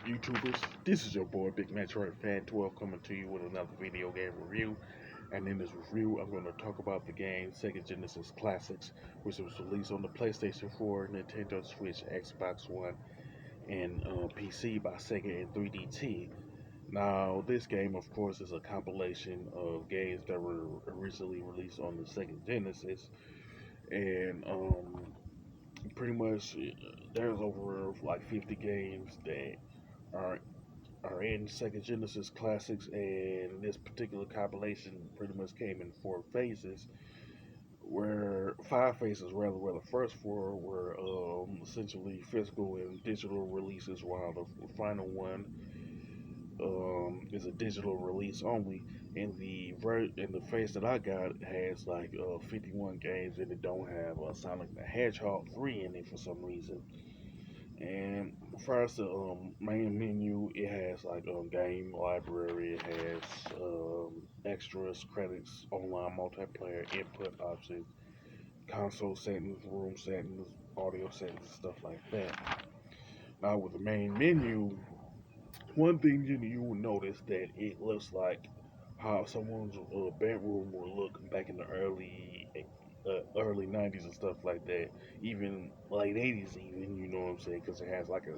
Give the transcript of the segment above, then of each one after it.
YouTubers? This is your boy Big Metroid Fan 12 coming to you with another video game review. And in this review, I'm going to talk about the game Sega Genesis Classics, which was released on the PlayStation 4, Nintendo Switch, Xbox One, and PC by Sega and 3DT. Now, this game, of course, is a compilation of games that were originally released on the Sega Genesis, and pretty much there's over like 50 games that are in Sega Genesis Classics, and this particular compilation pretty much came in four phases, where five phases rather, where the first four were essentially physical and digital releases, while the final one is a digital release only. And the phase that I got has like 51 games, and it don't have Sonic the Hedgehog 3 in it for some reason. And first, the main menu, it has like game library, it has extras, credits, online multiplayer, input options, console settings, room settings, audio settings, stuff like that. Now with the main menu, one thing you will notice that it looks like how someone's bedroom will look back in the early 90s and stuff like that, even late 80s, even, you know what I'm saying, because it has like a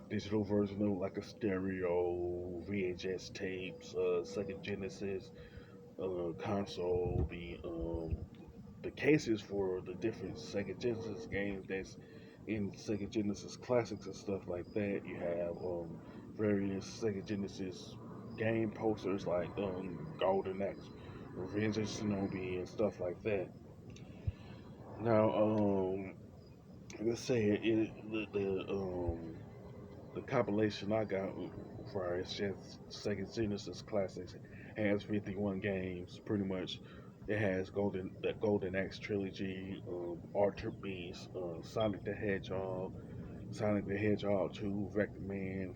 digital version of like a stereo, VHS tapes, Sega Genesis console, the cases for the different Sega Genesis games that's in Sega Genesis Classics and stuff like that. You have various Sega Genesis game posters like Golden Axe, Revenge of Shinobi, and stuff like that. Now, let's say the compilation I got for it's just Sega Genesis Classics has 51 games. Pretty much, it has Golden Axe trilogy, Archer Beast, Sonic the Hedgehog, Sonic the Hedgehog 2, Vector Man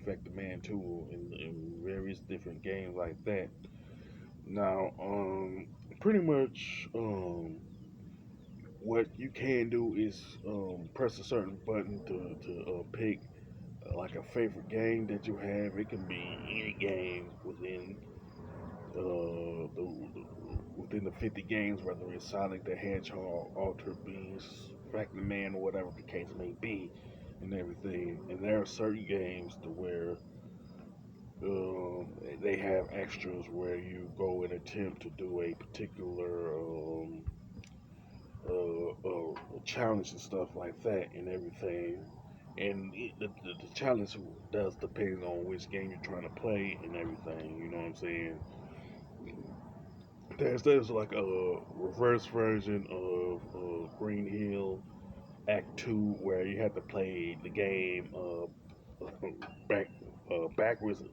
2, and various different games like that. Now, pretty much, what you can do is press a certain button to pick like a favorite game that you have. It can be any game within the 50 games, whether it's Sonic the Hedgehog, Altered Beast, Pac Man, or whatever the case may be, and everything. And there are certain games to where they have extras where you go and attempt to do a particular challenge and stuff like that, and everything. And the challenge does depend on which game you're trying to play and everything. You know what I'm saying? There's like a reverse version of Green Hill Act Two where you have to play the game back backwards,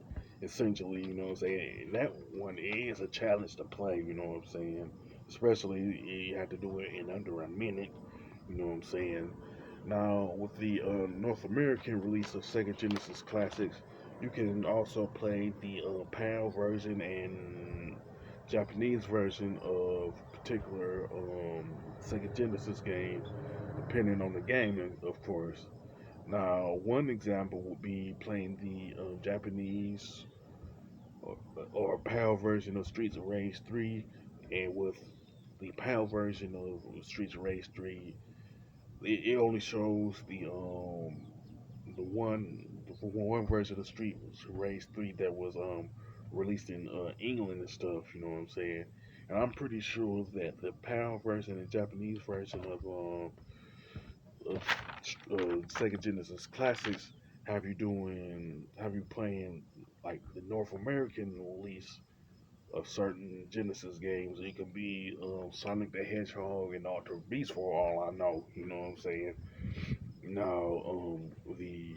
essentially. You know what I'm saying? And that one is a challenge to play. You know what I'm saying? Especially you have to do it in under a minute. You know what I'm saying? Now, with the North American release of Sega Genesis Classics, you can also play the PAL version and Japanese version of particular Sega Genesis games, depending on the game, of course. Now, one example would be playing the Japanese or PAL version of Streets of Rage 3, and with the PAL version of Streets of Rage 3, it only shows the one version of Street Race 3 that was released in England and stuff. You know what I'm saying? And I'm pretty sure that the PAL version and Japanese version of Sega Genesis Classics have you playing like the North American release of certain Genesis games. It can be Sonic the Hedgehog and Altered Beast for all I know. You know what I'm saying? Now, the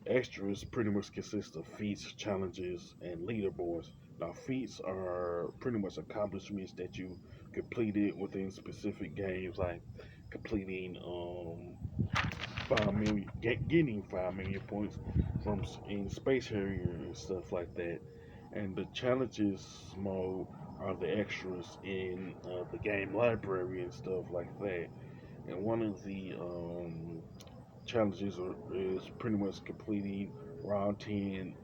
extras pretty much consist of feats, challenges, and leaderboards. Now, feats are pretty much accomplishments that you completed within specific games, like completing 5 million, getting 5 million points from in Space Harrier and stuff like that. And the challenges mode are the extras in the game library and stuff like that. And one of the challenges is pretty much completing around 10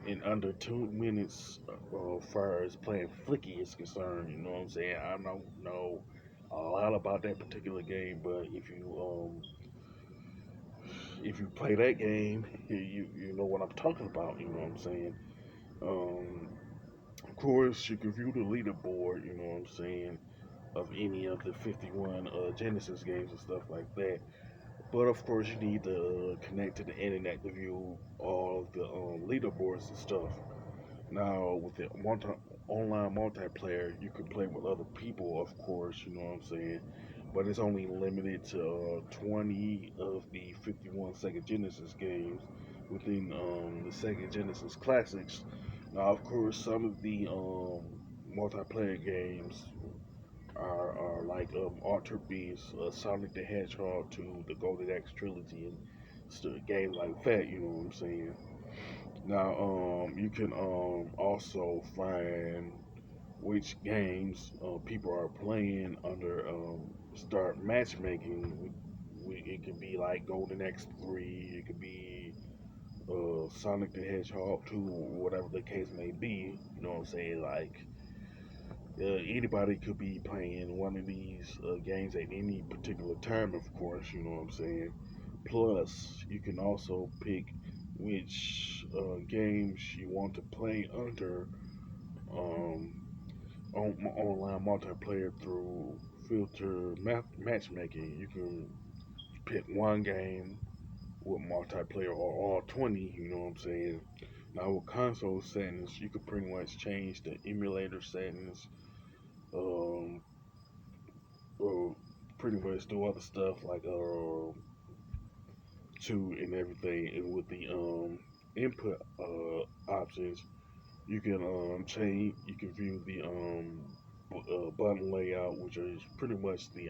in under 2 minutes far as playing Flicky is concerned. You know what I'm saying? I don't know a lot about that particular game, but if you play that game, you know what I'm talking about. You know what I'm saying? Um, of course, you can view the leaderboard. You know what I'm saying? Of any of the 51 Genesis games and stuff like that. But of course, you need to connect to the internet to view all of the leaderboards and stuff. Now, with the online multiplayer, you can play with other people, of course, you know what I'm saying? But it's only limited to 20 of the 51 Sega Genesis games within the Sega Genesis Classics. Now, of course, some of the multiplayer games are like Altered Beast, Sonic the Hedgehog 2, the Golden Axe trilogy, and games like that, you know what I'm saying? Now, you can also find which games people are playing under start matchmaking. It could be like Golden X3, it could be Sonic the Hedgehog 2, or whatever the case may be. You know what I'm saying? Like, anybody could be playing one of these games at any particular time, of course, you know what I'm saying? Plus, you can also pick which games you want to play under um, online multiplayer through filter matchmaking. You can pick one game with multiplayer or all 20, you know what I'm saying? Now, with console settings, you can pretty much change the emulator settings, um, or pretty much do other stuff like to and everything. And with the input options, you can change. You can view the button layout, which is pretty much the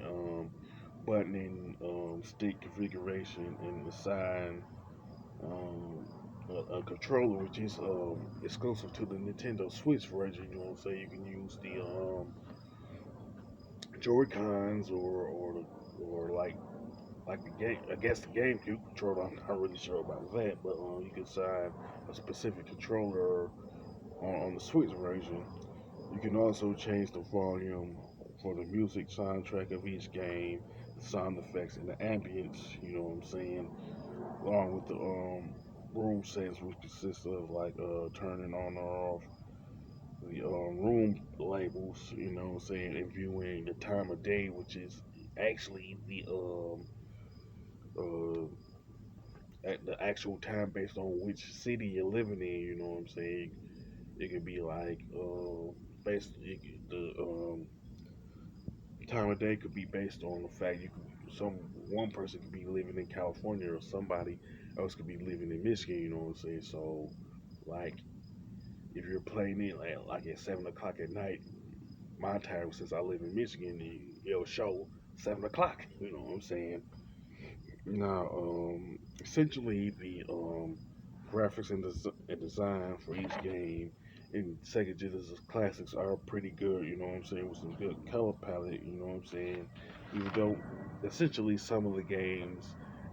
button and stick configuration, and assign um, a controller, which is exclusive to the Nintendo Switch version. You know what I'm saying? You can use the Joy Cons or like the game. I guess the GameCube controller. I'm not really sure about that, but you can assign a specific controller on the Switch version. You can also change the volume for the music soundtrack of each game, the sound effects, and the ambience. You know what I'm saying? Along with the room settings, which consists of like turning on or off the room labels. You know what I'm saying? And viewing the time of day, which is actually uh, at the actual time based on which city you're living in. You know what I'm saying? It could be like based the time of day could be based on the fact you could some one person could be living in California or somebody else could be living in Michigan. You know what I'm saying? So like if you're playing it like at 7 o'clock at night, my time since I live in Michigan, it'll show 7 o'clock. You know what I'm saying? Now, essentially, the graphics and design for each game in Sega Genesis Classics are pretty good. You know what I'm saying? With some good color palette. You know what I'm saying? Even though essentially some of the games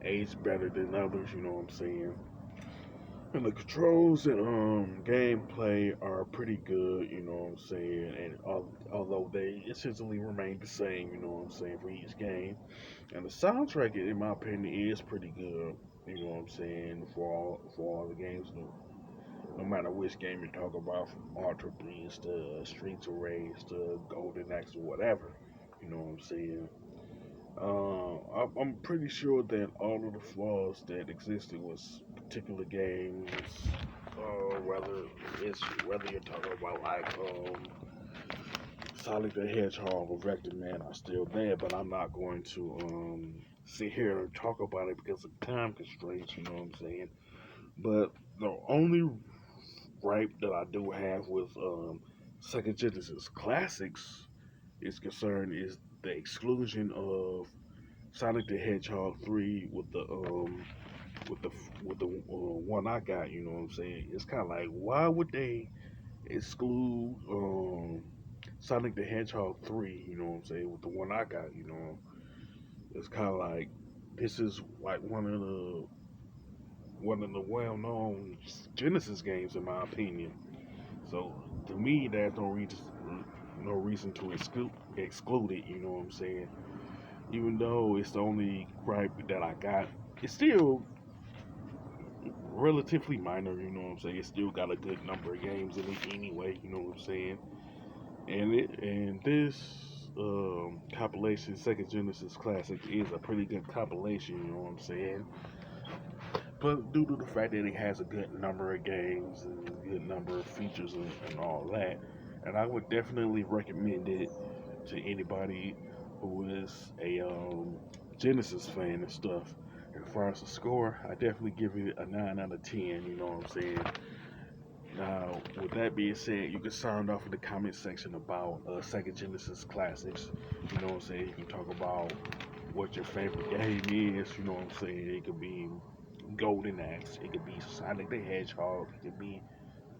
age better than others. You know what I'm saying? And the controls and gameplay are pretty good, you know what I'm saying. And although they essentially remain the same, you know what I'm saying, for each game. And the soundtrack, in my opinion, is pretty good. You know what I'm saying for all the games. No matter which game you talk about, from Ultra Beast to Streets of Rage to Golden Axe or whatever. You know what I'm saying. I'm pretty sure that all of the flaws that existed with particular games, whether you're talking about like Sonic the Hedgehog or Vector Man, are still there, but I'm not going to sit here and talk about it because of time constraints. You know what I'm saying? But the only gripe that I do have with Sega Genesis Classics is concerned is the exclusion of Sonic the Hedgehog 3 with the one I got. You know what I'm saying? It's kind of like, why would they exclude Sonic the Hedgehog 3? You know what I'm saying? With the one I got, you know, it's kind of like this is like one of the one of the well-known Genesis games, in my opinion. So to me, there's no reason to exclude it. You know what I'm saying? Even though it's the only gripe that I got, it's still relatively minor. You know what I'm saying? It's still got a good number of games in it anyway. You know what I'm saying? And this compilation, Sega Genesis Classics, is a pretty good compilation. You know what I'm saying? But due to the fact that it has a good number of games and a good number of features and all that, and I would definitely recommend it to anybody who is a Genesis fan and stuff. As far as the score, I definitely give it a 9 out of 10. You know what I'm saying? Now, with that being said, you can sound off in the comment section about Sega Genesis Classics. You know what I'm saying? You can talk about what your favorite game is. You know what I'm saying? It could be Golden Axe. It could be Sonic the Hedgehog. It could be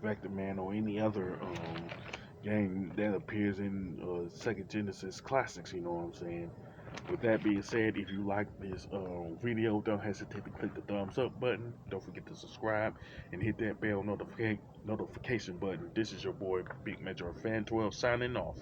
Vector Man or any other game that appears in Sega Genesis Classics. You know what I'm saying? With that being said, if you like this video, don't hesitate to click the thumbs up button. Don't forget to subscribe and hit that bell notification button. This is your boy Big Metro Fan 12 signing off.